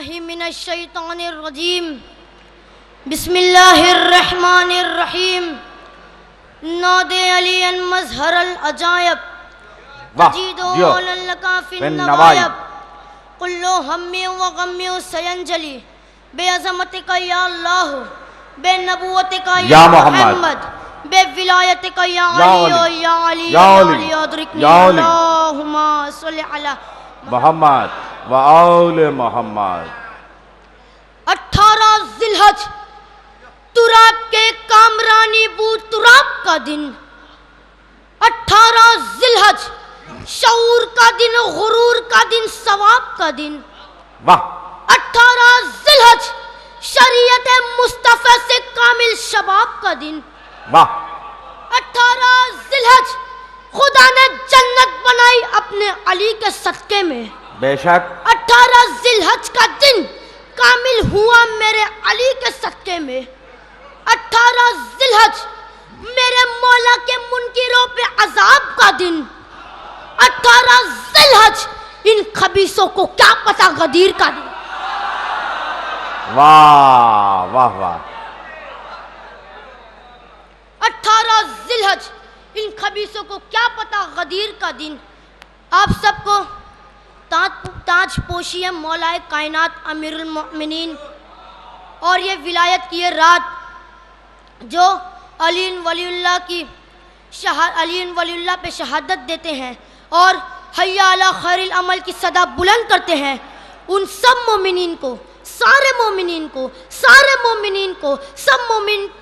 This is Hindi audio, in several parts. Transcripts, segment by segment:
बिस्मिल्लाहि मिनश्शैतानिर रजीम बिस्मिल्लाहिर रहमानिर रहीम नादे अलियन मज़हरल अजायब तजीदो लकाफिन नवायब कुल्लो हम्मी व गम्मी सयंजली बेअज़मतिका या अल्लाह बेनबुव्वतिका या मोहम्मद बेविलायतिका या अली या अली या अली अदरिकनी अल्लाहुम्मा सल्लि अला मोहम्मद व आले मोहम्मद। 18 जिलहज तुराब के कामरानी बू तुराब का दिन, 18 जिलहज शऊर का दिन, गुरूर का दिन, सवाब का दिन। वाह। 18 जिलहज शरीयत मुस्तफा से कामिल शबाब का दिन। वाह। 18 जिलहज खुदा ने जन्नत बनाई अपने अली के सदके में। बेशक। 18 जिलहज का दिन कामिल हुआ मेरे अली के सदके में। 18 जिलहज मेरे मौला के मुनकिरों पे अजाब का दिन। 18 जिलहज इन खबीसों को क्या पता गदीर का दिन। वाह वाह वाह। 18 जिलहज इन खबीसों को क्या पता गदीर का दिन। आप सबको ताज पोशी है मौलाए कायनात अमीरुल मोमिनीन और ये विलायत की ये रात जो अली वलीउल्लाह पे शहादत देते हैं और हय्या अला खैरिल अमल की सदा बुलंद करते हैं, उन सब मोमिनीन को, सारे मोमिनीन को, सब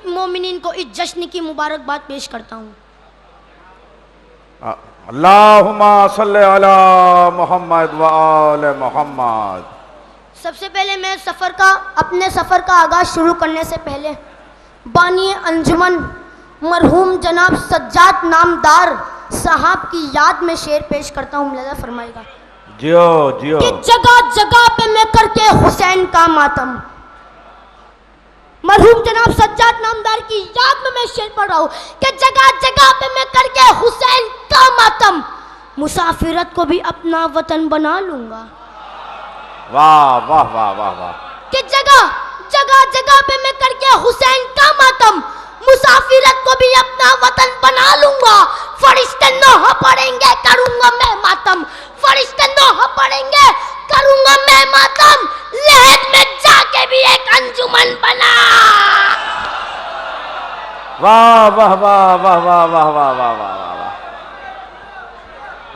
मोमिनीन को इस जश्न की मुबारकबाद पेश करता हूँ। अल्लाहुम्मा सल्ले अला मोहम्मद व आले मोहम्मद। सबसे पहले मैं अपने सफ़र का आगाज़ शुरू करने से पहले बानी अंजुमन मरहूम जनाब सज्जाद नामदार साहब की याद में शेर पेश करता हूँ। मुलाज़ा फरमाएगा। जियो जियो। कि जगह जगह पे मैं करके हुसैन का मातम, मरहूम जनाब सज्जाद नामदार की याद में मैं शेर पढ़ रहा हूँ कि जगह जगह पे मैं करके हुसैन का मातम, मुसाफिरत को भी अपना वतन बना लूंगा। वाह वाह वाह वाह वाह। कि जगह जगह पे मैं करके हुसैन का मातम, मुसाफिरत को भी अपना वतन बना लूंगा। फरिश्ते नोह पढ़ेंगे करूंगा मैं मातम, फरिश्ते नोह पढ़ेंगे करूंगा मैं मातम, लहद में जाके भी एक अंजुमन बना। वाह वाह वाह वाह वाह वाह वाह वाह वाह वाह।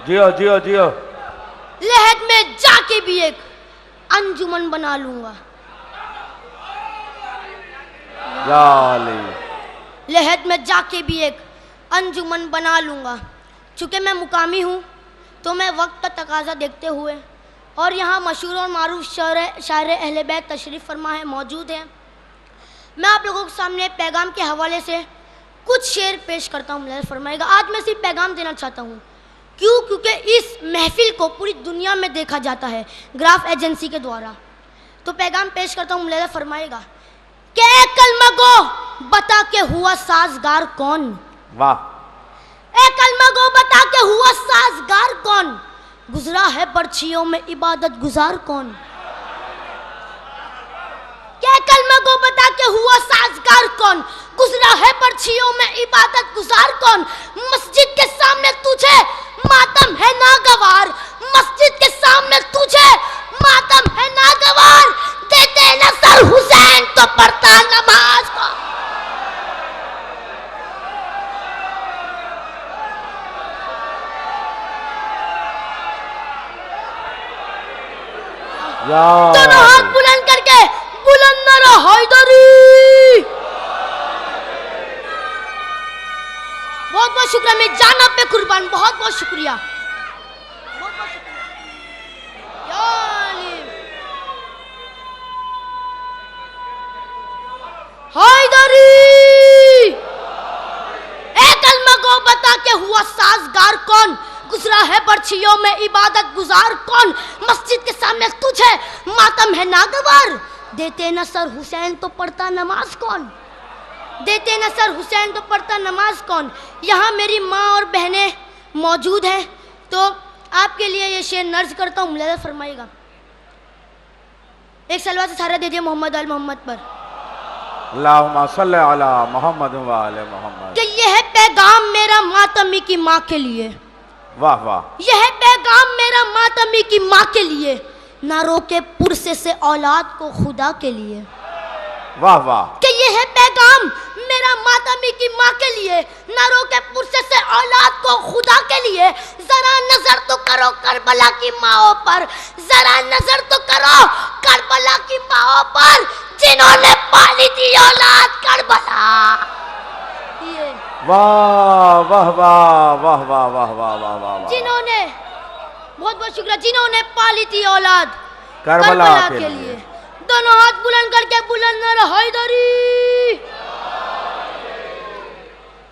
जियो जियो जियो। लहद में जाके भी एक अंजुमन बना लूंगा। या अली। लहद में जाके भी एक अंजुमन बना लूंगा। चूँकि मैं मुकामी हूँ तो मैं वक्त का तकाजा देखते हुए और यहाँ मशहूर और मारूफ शायर अहले बैत तशरीफ़ फरमा है, मौजूद है, मैं आप लोगों के सामने पैगाम के हवाले से कुछ शेर पेश करता हूँ। मुलाज़ा फरमाएगा। आज मैं सिर्फ पैगाम देना चाहता हूँ। क्यों? क्योंकि इस महफिल को पूरी दुनिया में देखा जाता है ग्राफ एजेंसी के द्वारा। तो पैगाम पेश करता हूँ। मुलाज़ा फरमाएगा कि कलमा गो बता के हुआ साजगार कौन। वाह। ए कलमा गो बता के हुआ साजगार कौन, गुजरा है बर्छियों में इबादत गुजार कौन। क्या कलमा गो बता के हुआ साजगार कौन, गुजरा है बर्छियों में इबादत गुजार कौन। मस्जिद के सामने तुझे मातम है नागवार, मस्जिद के सामने तुझे मातम है नागवार, देते न सर हुसैन तो पढ़ता नमाज को। दोनों हाथ बुलंद करके बुलंद नारा हैदरी। बहुत बहुत शुक्रिया, मेरी जान आप पे कुर्बान, बहुत बहुत शुक्रिया, बहुत बहुत शुक्रिया। हैदरी ए कलमा को बता के हुआ साजगार कौन, गुजरा है बर्छियों में इबादत गुजार कौन। मस्जिद के सामने तुझे मातम है नागवार, देते न सर हुसैन तो पढ़ता नमाज कौन, देते न सर हुसैन तो पढ़ता नमाज कौन। यहाँ मेरी माँ और बहनें मौजूद हैं तो आपके लिए ये शेर नर्ज करता हूँ। मुलाज़ा फरमाइएगा। एक सलवा से सारा दे दिए मोहम्मद अल मोहम्मद पर। अल्लाहुम्मा सल्ली अला मोहम्मद व आले मोहम्मद। कि यह है पैगाम मेरा मातमी की माँ के लिए। वाह वाह। यह है पैगाम मेरा मातमी की माँ के लिए, ना रोके पुरसे से औलाद को खुदा के लिए। वाह वाह। कि यह है पैगाम मेरा मातमी की माँ के लिए, ना रोके पुरसे से औलाद को खुदा के लिए। जरा नजर तो करो करबला की माओ पर, जरा नजर तो करो करबला की माओ पर, जिन्होंने पाली थी औलाद करबला। वाह वाह वाह वाह वाह वाह वाह वाह वाह। जिन्होंने, बहुत बहुत शुक्रिया, जिन्होंने पाली थी औलाद करबला के लिए। दोनों हाथ बुलंद करके बुलंद हैदरी।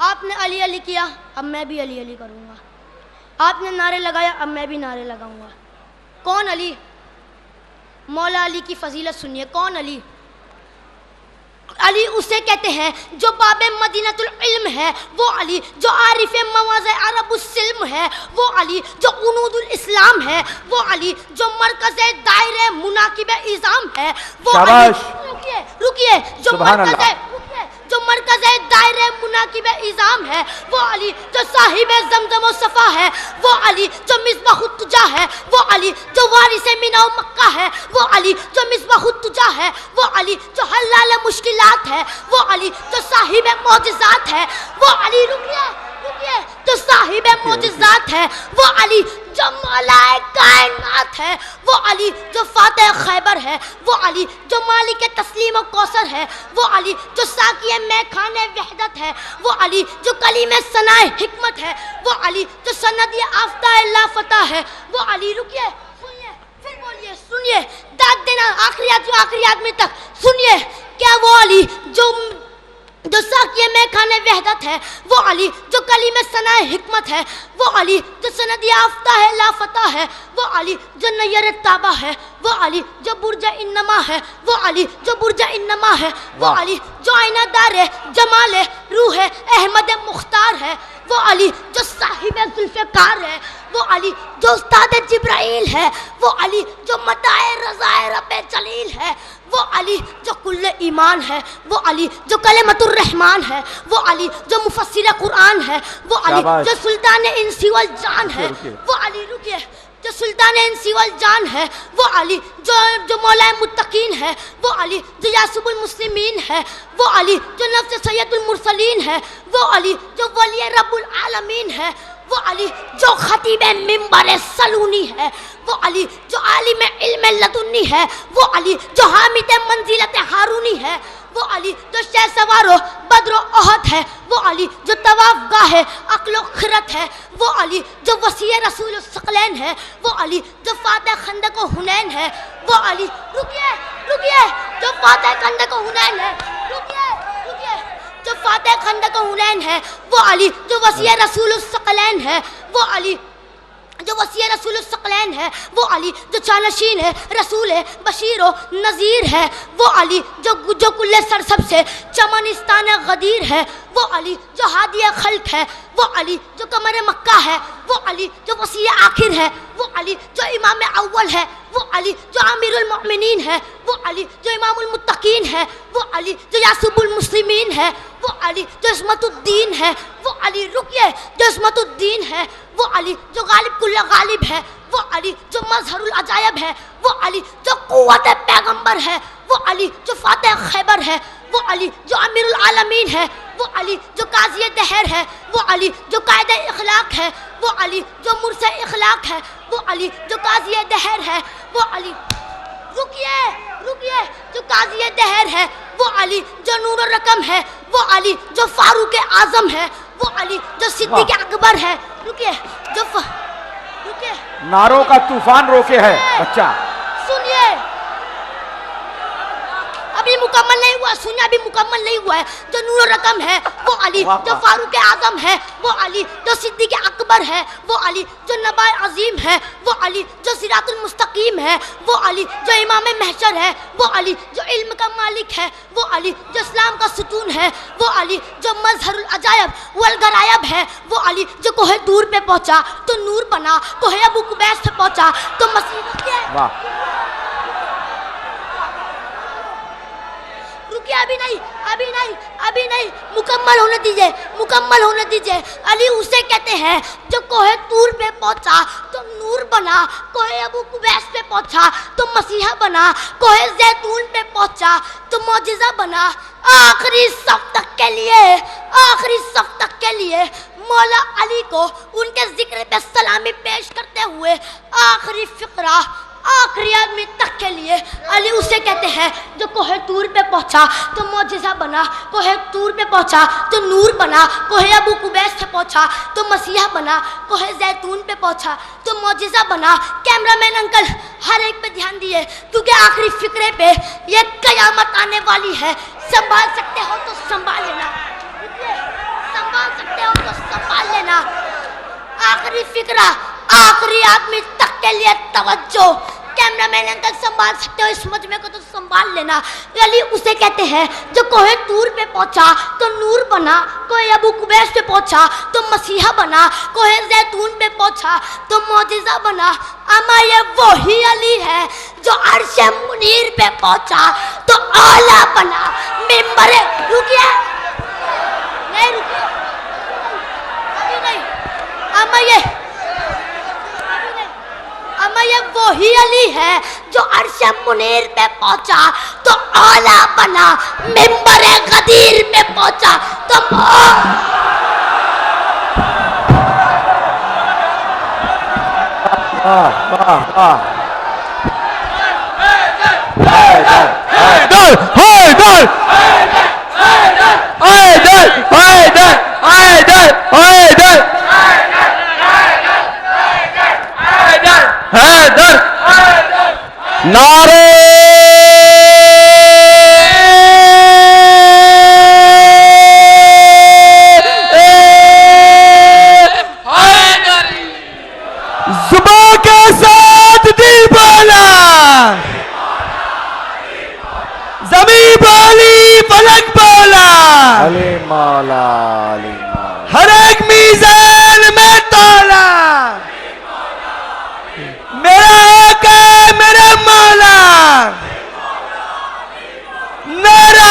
आपने अली अली किया, अब मैं भी अली अली करूंगा। आपने नारे लगाया, अब मैं भी नारे लगाऊंगा। कौन अली? मौला अली की फजीलत सुनिए। कौन अली? अली उसे कहते हैं जो बाबे मदीनतुल इल्म है, वो अली जो आरिफ मवाज़े अरबुस्सिल्म है, वो अली जो उनूदुल इस्लाम है, वो अली जो मरकज़े दायरे मुनाकिब इज़ाम है, वो अली। रुकिए रुकिए, जो मरकज़े दायरे मुनाकिब इज़ाम है, वो अली जो साहिब ज़मज़म व सफ़ा है, वो अली जो मिस्बाहुत तुजा है, वो अली जो वारिसे मिना मक्का है, वो अली जो मिस्बाहुत तुजा है, वो अली जो हल्लाल मुश्किलात है, वो अली जो साहिब मौजिज़ात है, वो अली। रुकिए रुकिए, जो साहिब मौजिज़ात है, वो अली जो मौलाए कायनात है, वो अली जो फातिह खैबर है, वो अली जो मालिक तस्लीम व कौसर है, वो अली जो साकिए मैखाने वहदत है, वो अली जो कलीमे सनाए हिकमत है, वो अली जो सनदी आफ्ताए लाफता है, वो अली। रुकिए सुनिए, फिर बोलिए, सुनिए, दाद देना आखिरी आदमी तक सुनिए। क्या वो अली जो साकिए में खाने वहदत है, वो अली जो कली में सनाए हिकमत है, वो अली जो सनदी आफ्ता है लाफता है, वो अली जो नैयर ताबा है, वो अली जो बुर्जा इन्नमा है, वो अली जो बुर्जा इन्नमा है, वो अली जो आइनादार है जमाल रूह है अहमद मुख्तार है, वो अली जो साहिब जुल्फ़िकार है, वो अली जो उस्ताद जिब्राइल है, वो अली जो मताए रज़ाए रब्बे जलील है, वो अली जो कुल्ले ईमान है, वो अली जो कलेमतुर रहमान है, वो अली जो मुफस्सिर कुरान है, वो अली जो सुल्तान इंसी वल जान है, वो अली। रुकिए, जो सुल्तान इंसी वल जान है, वो अली जो मौलाए मुत्तकीन है, वो अली जो यासुबुल मुस्लिमीन है, वो अली जो नफ्स सैयदुल मुरसलीन है, वो अली जो वली रब्बुल आलमीन है, वो अली जो खतीब मिंबर सलूनी है, वो अली जो आलिम इल्म लदुन्नी है, वो अली जो हामिद मंजिलत हारूनी है, वो अली जो शह सवारो बद्र ओहद है, वो अली जो तवाफ गाह अक्ल खिरत है, वो अली जो वसी रसूल सकलैन है, वो अली जो फातह खंदक हुनैन है, वो अली। रुकिए रुकिए, जो फातह खंदक हुनैन है, रुकिए रुकिए, जो फातह खंदक हुनैन है, वो अली जो वसी रसूल सकलैन है, वो अली जो वसी रसूल सकलैन है, वो अली जो चानशीन है रसूल है बशीर नज़ीर है, वो अली जो कुल्ले सरसब से चमनिस्तान गदीर है, वो अली जो हादिया खल्क है, वो अली जो कमर मक्का है, वो अली जो वसी आखिर है, वो अली जो इमाम अव्वल है, वो अली जो आमिरुल मोमिनीन है, वो अली जो इमामुल मुत्तकीन है, वो अली जो यासुबुल मुस्लिमीन है, वो अली जो इस्मतुद्दीन है, वो अली। रुकिए, जो इस्मतुद्दीन है, वो अली जो गालिब कुल्ला गालिब है, वो अली जो मजहरुल अजायब है, वो अली जो कुव्वत पैगंबर है, वो अली जो फातिह खैबर है, वो अली जो अमीरुल आलमीन है, वो अली जो काज़ी दहर है, वो अली जो कायदे इखलाक है, वो अली जो मुर्से इखलाक है, वो अली जो काज़ी दहर है, वो अली। रुकिए रुकिए, जो काज़ी दहर है, वो अली जो नूर रकम है, वो अली जो फारूक आजम है, वो अली जो सिद्दीक अकबर है। रुकिए, जो रुकिए, नारों का तूफान रोके है बच्चा। सुनिए, अभी मुकम्मल नहीं हुआ, सुनिए, अभी मुकम्मल नहीं हुआ है। जो नूर रकम है, वो अली जो फारूक आजम है, वो अली जो सिद्दीक अकबर है, वो अली जो नबाए अजीम है, वो अली जो सिरातुल मुस्तकीम है, वो अली जो इमाम महशर है, वो अली जो इल्म का मालिक है, वो अली जो इस्लाम का सुतून है, वो अली जो मजहरुल अजायब वल गरायब है, वो अली जो कोहे दूर पे पहुंचा तो नूर बना, कोहे अबू कुबैस पे पहुंचा तो मसीह। अभी नहीं, अभी नहीं, अभी नहीं, मुकम्मल होने दीजिए, मुकम्मल होने दीजिए। अली उसे कहते हैं जो कोहे तूर पे पहुंचा तो नूर बना, कोहे अबू कुबैस पे पहुंचा तो मसीहा बना, कोहे जैतून पे पहुंचा तो मौजिज़ा बना। आखिरी सफ तक के लिए, आखिरी सफ तक के लिए मौला अली को उनके जिक्र पे सलामी पेश करते हुए आखिरी फिक्रा, आखिरी आदमी तक के लिए अली उसे कहते हैं जो कोहे तूर पे पहुंचा तो मौजिज़ा बना, कोहे तूर पे पहुंचा तो नूर बना, कोहे अबू कुबैस पे पहुंचा तो मसीहा बना, कोहे जैतून पे पहुंचा तो मौजिज़ा बना। कैमरामैन अंकल हर एक पे ध्यान दिए क्योंकि आखिरी फिक्रे पे ये कयामत आने वाली है। संभाल सकते हो तो संभाल लेना, संभाल सकते हो तो संभाल लेना। आखिरी फिक्रा, आखिरी आदमी तक के लिए तवज्जो। कैमरामैन अंकल संभाल सकते हो इस मजमे को तो संभाल लेना। अली उसे कहते हैं जो कोहे तूर पे पहुंचा तो नूर बना, कोहे अबू कुबैस पे पहुंचा तो मसीहा बना, कोहे जैतून पे पहुंचा तो मौजिज़ा बना। अमा ये वही अली है जो अर्श मुनीर पे पहुंचा तो आला बना। मिंबरे रुकिए, नहीं रुकिए, अभी नहीं। अमा ये वही अली है जो अर्श मुनीर पे पहुंचा तो आला बना, मिंबरे गदीर पे पहुंचा तो नारे जुबान के साथ दिल बोला, जमीन बोली, फलक बोला, अली मौला, अली मौला, हर एक मीज़ान में तोला, मेरा आका मेरा मौला, नारा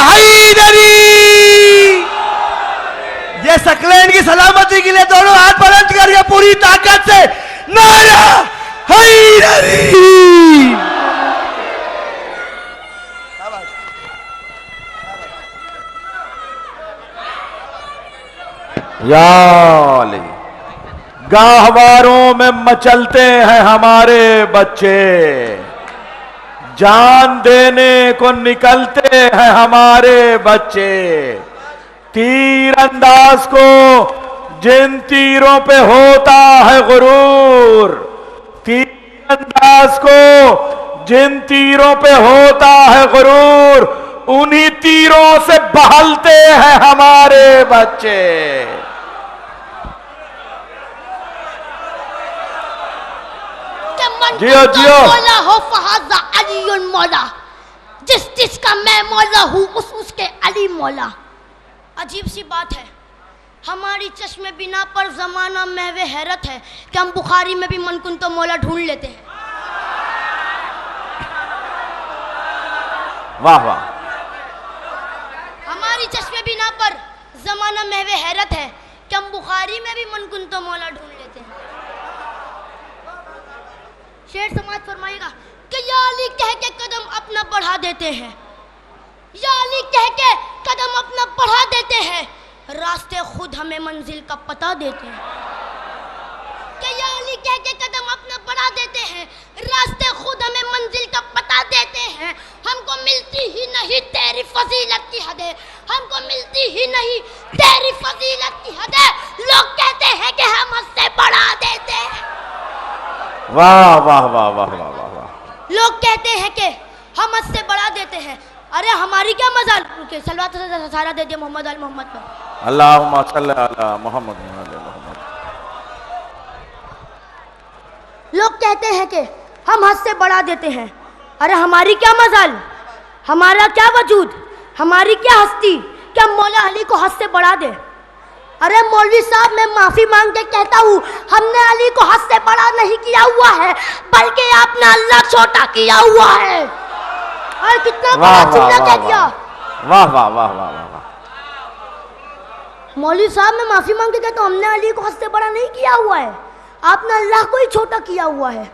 हैदरी। ये सकलैन की सलामती के लिए दोनों हाथ बुलंद करके पूरी ताकत से नारा हैदरी। या अली, गहवारों में मचलते हैं हमारे बच्चे, जान देने को निकलते हैं हमारे बच्चे। तीर अंदाज को जिन तीरों पे होता है गुरूर, तीर अंदाज को जिन तीरों पे होता है गुरूर, उन्हीं तीरों से बहलते हैं हमारे बच्चे। जियो जियो मौला हो फहाजा अलीउन मौला, जिस जिसका मैं मौला हूँ उसके अली मौला। अजीब सी बात है, हमारी चश्मे बिना पर जमाना महवे हैरत है कि हम बुखारी में भी मनकुन तो मौला ढूंढ लेते हैं। वाह वाह। हमारी चश्मे बिना पर जमाना महवे हैरत है कि हम बुखारी में भी मनकुन तो मौला ढूंढ लेते हैं। शेर समाज फरमाएगा कि या अली कह के कदम अपना बढ़ा देते हैं, या अली कह के कदम अपना बढ़ा देते हैं, रास्ते खुद हमें मंजिल का पता देते हैं। कि या अली कह के कदम अपना बढ़ा देते हैं, रास्ते खुद हमें मंजिल का पता देते हैं। हमको मिलती ही नहीं तेरी फजीलत की हदें, हमको मिलती ही नहीं तेरी फजीलत की हदें। लोग कहते हैं कि हम उससे बढ़ा देते हैं। वाह वाह वाह वाह वाह वाह वाह। लोग कहते हैं कि हम उससे बढ़ा देते हैं, अरे हमारी क्या मजाल। सलवात सारा दे दिया मोहम्मद अल मोहम्मद पर। अल्लाहुम्मा सल्ली अला मोहम्मद व मोहम्मद। लोग कहते हैं कि हम हद से बढ़ा देते हैं, अरे हमारी क्या मजाल, हमारा क्या वजूद, हमारी क्या हस्ती, क्या मौला अली को हद से बढ़ा दे। अरे मौलवी साहब, मैं माफी मांग के कहता हूँ, हमने अली को हद से बड़ा नहीं किया हुआ है, बल्कि आपने अल्लाह छोटा किया हुआ है। और कितना बड़ा जुमला कह दिया, वाह वाह वाह वाह वाह वाह। मौलवी साहब मैं माफी मांग के कहता हूँ, हमने अली को हद से बड़ा नहीं किया हुआ है, आपने अल्लाह को ही छोटा किया हुआ है।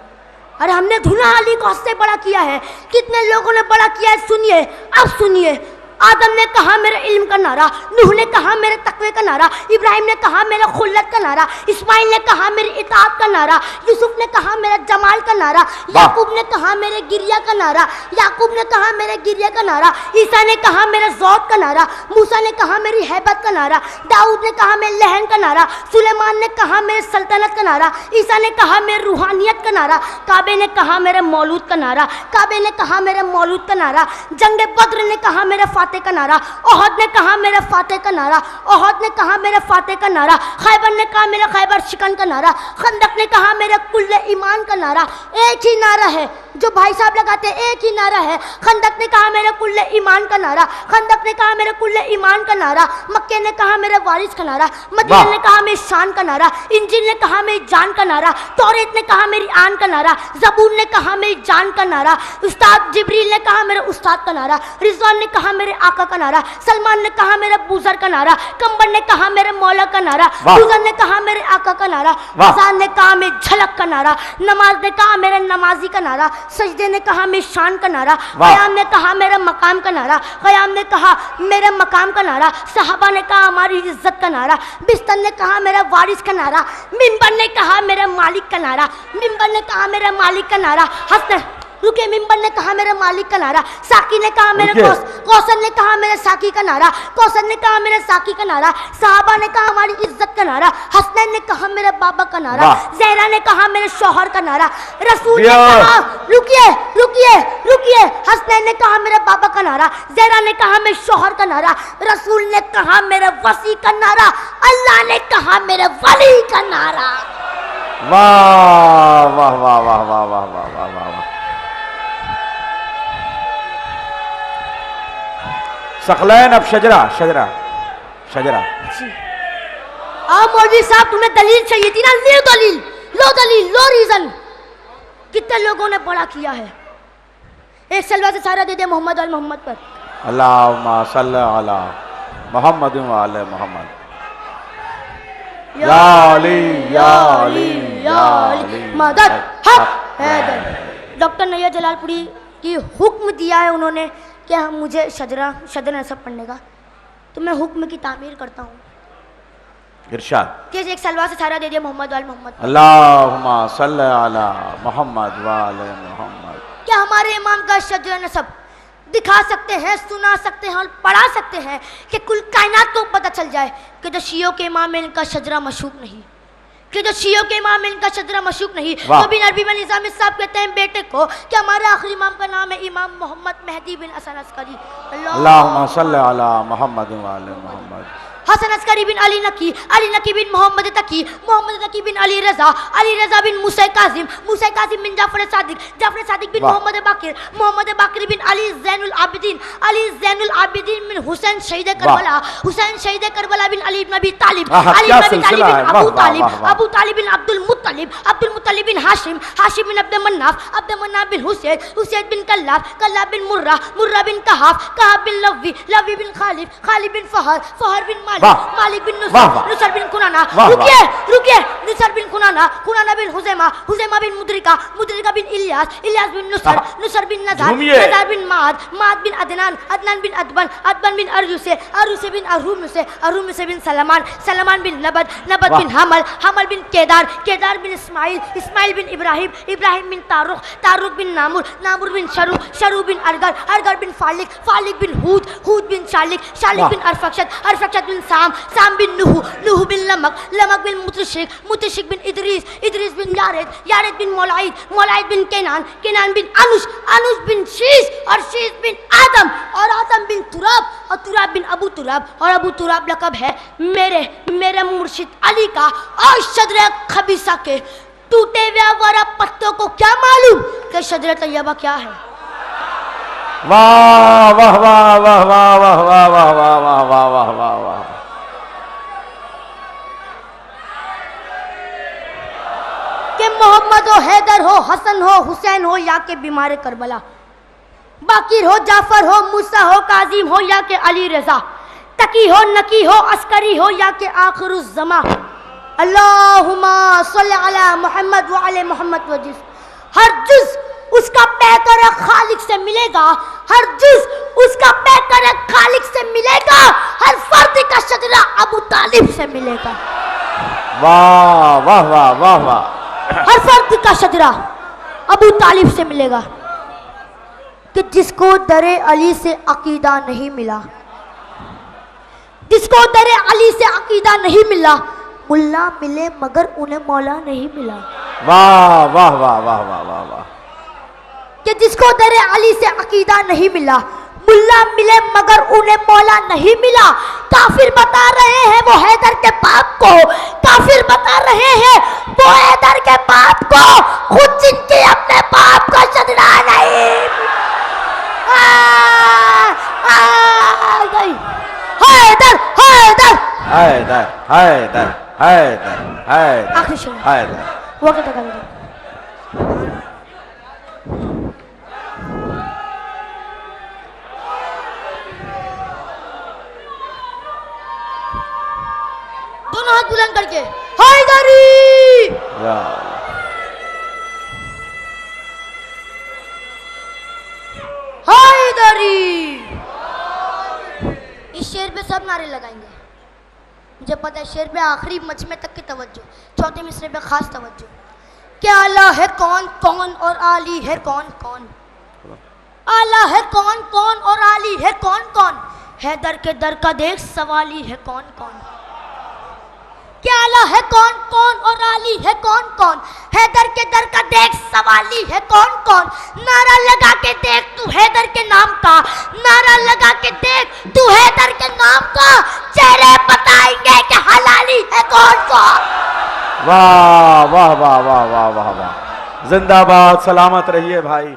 अरे हमने धुना अली को हद से बड़ा किया है, कितने लोगों ने बड़ा किया है, सुनिए अब सुनिए। आदम ने कहा मेरे इल्म का नारा, नूह ने कहा मेरे तकवे का नारा, इब्राहिम ने कहा मेरे खुल्लत का नारा, इस्माइल ने कहा मेरी इताअत का नारा, यूसुफ ने कहा मेरे जमाल का नारा, याकूब ने कहा मेरे गिरिया का नारा, याकूब ने कहा मेरे गिरिया का नारा, ईसा ने कहा मेरे ज़ौत का नारा, मूसा ने कहा मेरी हैबत का नारा, दाऊद ने कहा मेरे लहन का नारा, सुलेमान ने कहा मेरे सल्तनत का नारा, ईसा ने कहा मेरे रूहानियत का नारा, काबे ने कहा मेरे मौलूद का नारा, काबे ने कहा मेरे मौलूद का नारा, जंग बद्र ने कहा मेरे फाते का नारा, ओहद ने कहा मेरे फाते का नारा, ओहद ने कहा मेरे फाते का नारा, खैबर ने कहा मेरे खैबर शिकन का नारा, खंदक ने कहा मेरे कुल्ले ईमान का नारा। एक ही नारा है जो भाई साहब लगाते, एक ही नारा है। खंदक ने कहा मेरे कुल्ले ईमान का नारा, खंदक ने कहा मेरे कुल्ले ईमान का नारा, मक्के ने कहा मेरे वारिस का नारा, मदीना ने कहा मेरी शान का नारा, इंजील ने कहा मेरी जान का नारा, तौरेत ने कहा मेरी आन का नारा, ज़बूर ने कहा मेरी जान का नारा, उस्ताद जिब्रील ने कहा मेरे उस्ताद का नारा, रिजवान ने कहा मेरे आका का नारा, सलमान ने कहा मेरे बूजर का नारा, कंबर ने कहा मेरे मौला का नारा, बूजर ने कहा मेरे आका का नारा, अज़ान ने कहा मेरे झलक का नारा, नमाज ने कहा मेरे नमाजी का नारा, सजदे ने कहा मेरी शान का नारा, क़याम ने कहा मेरे मकाम का नारा, क़याम ने कहा मेरे मकाम का नारा, सहाबा ने कहा हमारी इज्जत का नारा, बिस्तर ने कहा मेरा वारिस का नारा, मिंबर ने कहा मेरे मालिक का नारा, मिंबर ने कहा मेरे मालिक का नारा, हसन रुके, मिंबर ने कहा मेरे मालिक का नारा, साकी ने कहा मेरे कौसर ने कहा मेरे साकी का नारा, कौसर ने कहा मेरे साकी का नारा, सहाबा ने कहा हमारी इज्जत का नारा, हसनैन ने कहा मेरे बाबा का नारा, ज़हरा ने कहा मेरे शौहर का नारा, रसूल ने कहा रुकिए रुकिए रुकिए, हसनैन ने कहा मेरे बाबा का नारा, ज़हरा ने कहा मेरे शौहर का नारा, रसूल ने कहा मेरे वसी का नारा, अल्लाह ने कहा मेरे वली का नारा। वाह वाह वाह वाह वाह वाह वाह वाह वाह। सकलैन अब शजरा शजरा शजरा। मौलवी साहब तुम्हें दलील चाहिए थी ना, लो दलील, लो दलील, लो रीजन। कितने लोगों ने बड़ा किया है, एक सलवा से सारा दे दे मोहम्मद और मोहम्मद पर। अल्लाहुम्मा सल्ली अला मोहम्मद व आले मोहम्मद। या अली या अली या अली मदद हक हैदर। डॉक्टर नैयर जलालपुरी की हुक्म दिया है उन्होंने कि हम मुझे शजर नसब पढ़ने का, तो मैं हुक्म की तामीर करता हूँ। इरशाद कि एक सलवा से सारा दे दिया मोहम्मद वाल मोहम्मद। अल्लाहुम्मा सल्ली अला मोहम्मद व आले मोहम्मद। क्या हमारे इमाम का शजर नसब दिखा सकते हैं, सुना सकते हैं और पढ़ा सकते हैं कि कुल कायनात को पता चल जाए कि जो शियों के इमाम में इनका शजरा मशूक नहीं, कि जो शियों के इमाम में इनका शजरा मशूक नहीं। तो बिन अरबी में निज़ामी साहब कहते हैं बेटे को कि हमारे आखिरी इमाम का नाम है इमाम मोहम्मद मेहदी बिन हसन अस्करी। अल्लाहुम्मा सल्ली अला मोहम्मद व आले मोहम्मद। हसन अस्करी बिन अली नकी बिन मोहम्मद तकी बिन अली रजा बिन मूसा कासिम बिन जाफर सादिक बिन मोहम्मद बाकिर बिन अली ज़ैनुल आबिदीन बिन हुसैन शहीद करबला बिन अली इब्न अबी तालिब बिन अबू तालिब बिन अब्दुल मुत्तलिब बिन हाशिम बिन अब्द मन्नाफ बिन हुसैन बिन कल्लाब बिन मुर्रा बिन कहाफ बिन लवी बिन खालिद बिन फहर बिन मालिक बिन नुसर बिन कुनाना। रुकिए नुसर बिन कुनाना बिन हुज़ैमा बिन मुद्रिका बिन इलियास बिन नुसर बिन नज़र बिन माद बिन अदनान बिन अदबन बिन अरूसे बिन अरूसे बिन सलमान बिन नबत बिन हमल बिन केदार बिन इस्माइल बिन इब्राहिम बिन तारुक बिन नामुर बिन शरू बिन अरगर बिन फालिक बिन हूद बिन शालिक बिन अरफक्षत बिन साम बिन नूह बिन लमक बिन मुतशिक बिन इदरीस बिन यारेद बिन मौलाइद बिन केनान बिन अनुश बिन शीश बिन आदम बिन तुराब बिन अबू तुराब लकब है मेरे मुर्शिद अली का। और शजर खबीसा के टूटे हुए वारा पत्तों को क्या मालूम कि शजर तैयबा क्या है। वाह वाह वाह वाह वाह वाह वाह वाह वाह वाह वाह वाह वाह वाह। कि मोहम्मद हो, हैदर हो, हसन हो, हुसैन हो या के बीमार करबला, बाकिर हो, जाफर हो, मूसा हो, काजिम हो या के अली रजा, तकी हो, नकी हो, अस्करी हो या के आखिरुज़्ज़मा। अल्लाहुम्मा सल्ली अला मोहम्मद व अले मोहम्मद वजिस। हर जुज उसका पैकर खालिक से मिलेगा, हर जुज उसका पैकर खालिक से मिलेगा, हर फर्द का शजरा अबू तालिब से मिलेगा। वाह वाह वाह वाह वाह। हर फर्द का शजरा अबू तालिब से मिलेगा। कि जिसको दरे अली से अकीदा नहीं मिला, जिसको दरे अली से अकीदा नहीं मिला, मुल्ला मिले मगर उन्हें मौला नहीं मिला। वाह वाह वाह वाह वाह वाह वाह। कि जिसको दरे अली से अकीदा नहीं मिला, मुल्ला मिले मगर उन्हें मौला नहीं मिला। काफिर बता रहे हैं वो हैदर के बाप को, काफिर बता रहे हैं वो हैदर के बाप को, खुद जिनके अपने बाप का शजरा नहीं। हैदर हैदर हैदर हैदर हैदर हैदर आखिरी शेर हैदर। वो क्या कर दोनों हाथ बुलंद करके हैदरी। हैदरी। इस शेर पे सब नारे लगाएंगे। मुझे पता है शेर पे आखिरी मजमे तक की तवज्जो, चौथे मिसरे पे खास तवज्जो। क्या आला है कौन कौन और आली है कौन कौन, आला है कौन कौन और आली है कौन कौन, हैदर के दर का देख सवाली है कौन कौन। क्या आला है कौन कौन और आली है कौन कौन, हैदर के दर का देख सवाली है कौन कौन। नारा लगा के देख तू हैदर के नाम का, नारा लगा के देख तू हैदर के नाम का, चेहरे बताएंगे कि हलाली है कौन कौन। वाह वाह वाह वाह वाह वाह वाह। जिंदाबाद, सलामत रहिए भाई।